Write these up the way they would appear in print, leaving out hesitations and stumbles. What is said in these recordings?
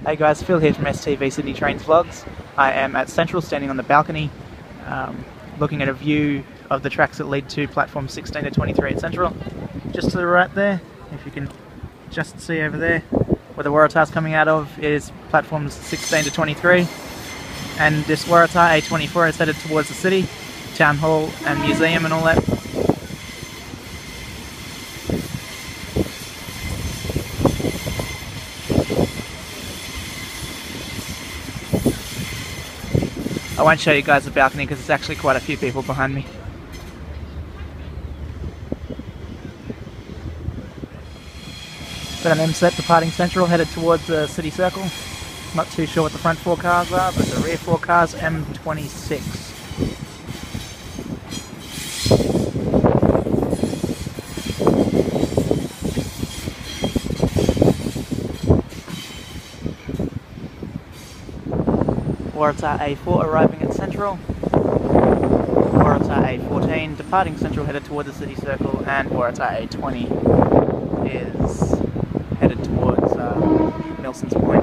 Hey guys, Phil here from STV Sydney Trains Vlogs. I am at Central, standing on the balcony, looking at a view of the tracks that lead to platform 16 to 23 at Central. Just to the right there, if you can just see over there, where the Waratah's coming out of, is platforms 16 to 23. And this Waratah A24 is headed towards the city, town hall and museum and all that. I won't show you guys the balcony because there's actually quite a few people behind me. Got an MSET departing Central, headed towards the city circle. Not too sure what the front four cars are, but the rear four cars, M26. Waratah A4 arriving at Central, Waratah A14 departing Central, headed toward the city circle, and Waratah A20 is headed towards Milsons Point.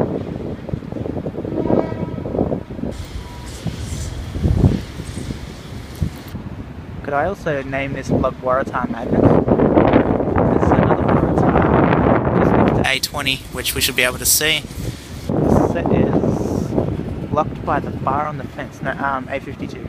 Could I also name this vlog Waratah Madness? There's another Waratah just next to A20, which we should be able to see. The set is blocked by the bar on the fence. No, A52.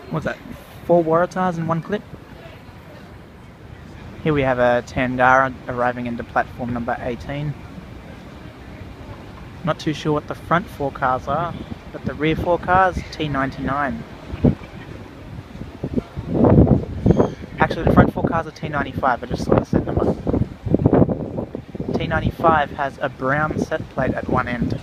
What's that? 4 Waratahs in one clip? Here we have a Tangara arriving into platform number 18. Not too sure what the front 4 cars are, but the rear 4 cars, T99. Actually, the front 4 cars are T95, I just saw the set number. T95 has a brown set plate at one end.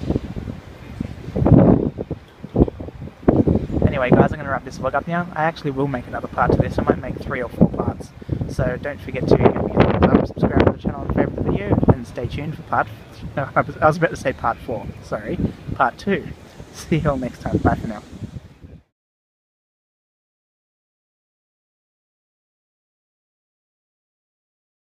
Anyway guys, I'm going to wrap this vlog up now. I actually will make another part to this. I might make 3 or 4 parts. So don't forget to give me a thumbs up, subscribe to the channel and favourite the video, and stay tuned for part... No, I was about to say part 4. Sorry. Part 2. See you all next time. Bye for now.